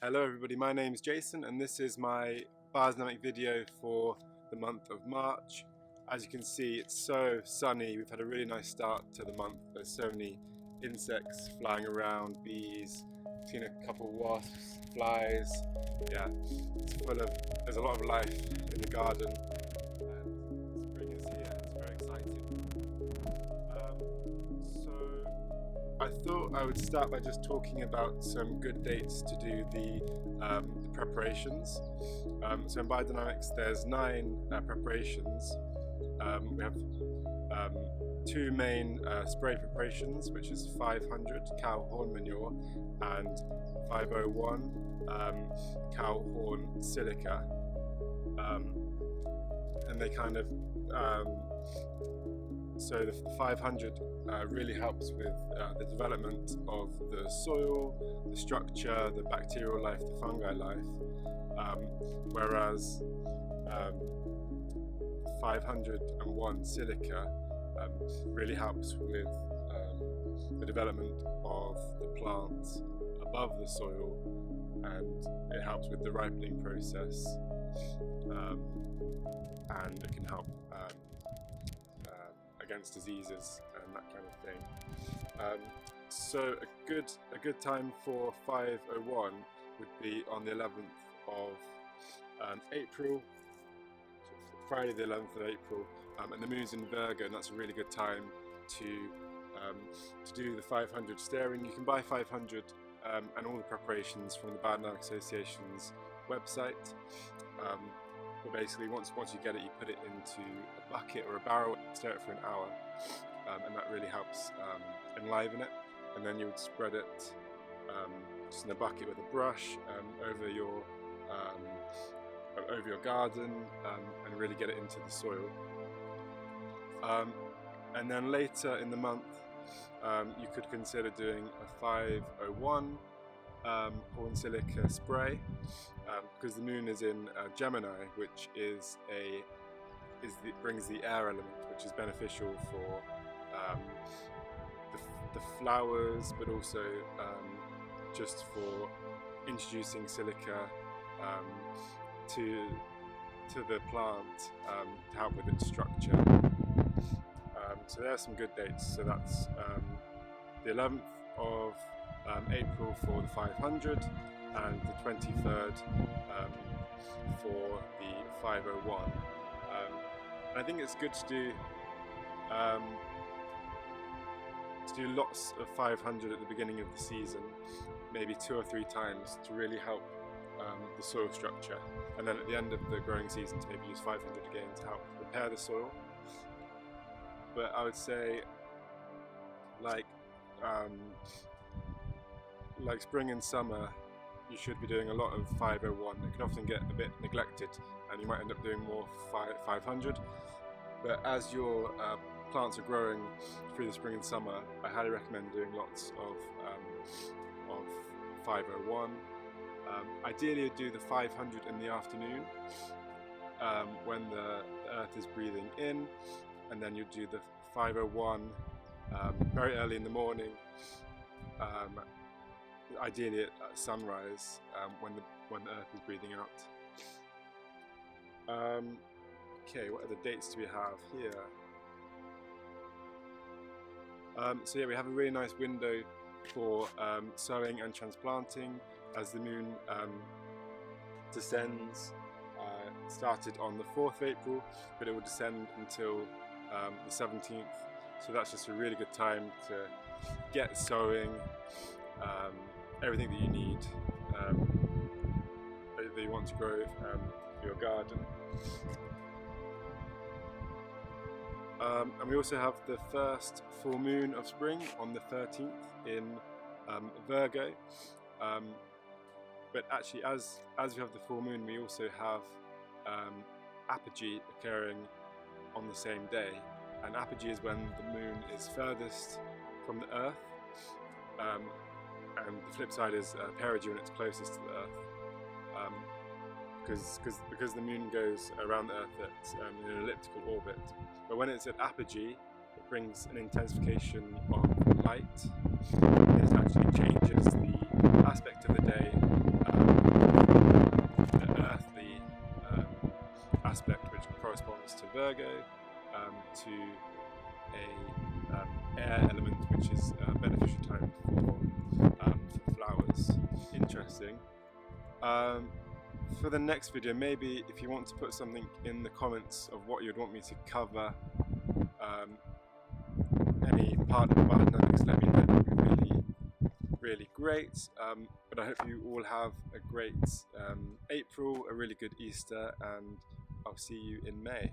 Hello everybody, my name is Jason and this is my biodynamic video for the month of March. As you can see, it's so sunny. We've had a really nice start to the month. There's so many insects flying around, bees, I've seen a couple wasps, flies. Yeah, there's a lot of life in the garden and spring is here. It's very exciting. So I thought I would start by just talking about some good dates to do the preparations. So in biodynamics there's 9 preparations. We have 2 main spray preparations, which is 500 cow horn manure and 501 cow horn silica, and they kind of so the 500 really helps with the development of the soil, the structure, the bacterial life, the fungi life, whereas 501 silica really helps with the development of the plants above the soil, and it helps with the ripening process, and it can help against diseases and that kind of thing. So a good time for 501 would be on the 11th of April, so Friday the 11th of April, and the moon's in Virgo, and that's a really good time to do the 500 stirring. You can buy 500 and all the preparations from the Biodynamic Association's website. But basically, once you get it, you put it into a bucket or a barrel, stir it for an hour, and that really helps enliven it. And then you would spread it just in a bucket with a brush over your garden, and really get it into the soil. And then later in the month, you could consider doing a 501 horn silica spray, because the moon is in Gemini, which brings the air element, which is beneficial for the flowers, but also just for introducing silica to the plant to help with its structure. So there are some good dates. So that's the 11th of April for the 500 and the 23rd for the 501. And I think it's good to do lots of 500 at the beginning of the season, maybe 2 or 3 times, to really help the soil structure, and then at the end of the growing season to maybe use 500 again to help repair the soil. But I would say like spring and summer, you should be doing a lot of 501. It can often get a bit neglected and you might end up doing more 500. But as your plants are growing through the spring and summer, I highly recommend doing lots of 501. Ideally you'd do the 500 in the afternoon when the earth is breathing in, and then you'd do the 501 very early in the morning, ideally at sunrise, when the earth is breathing out. Okay, what other dates do we have here? So yeah, we have a really nice window for sowing and transplanting as the moon descends. Started on the 4th of April, but it will descend until the 17th. So that's just a really good time to get sowing everything that you need, that you want to grow for your garden. And we also have the first full moon of spring on the 13th in Virgo. But actually, as we have the full moon, we also have apogee occurring on the same day. And apogee is when the moon is furthest from the earth, and the flip side is perigee, when it's closest to the earth, because the moon goes around the earth at, in an elliptical orbit. But when it's at apogee, it brings an intensification of light. It actually changes the aspect of the day Virgo, to a air element, which is a beneficial time for flowers. Interesting. For the next video, maybe if you want to put something in the comments of what you'd want me to cover, any part of biodynamics, let me know. That would be really, really great. But I hope you all have a great April, a really good Easter, and I'll see you in May.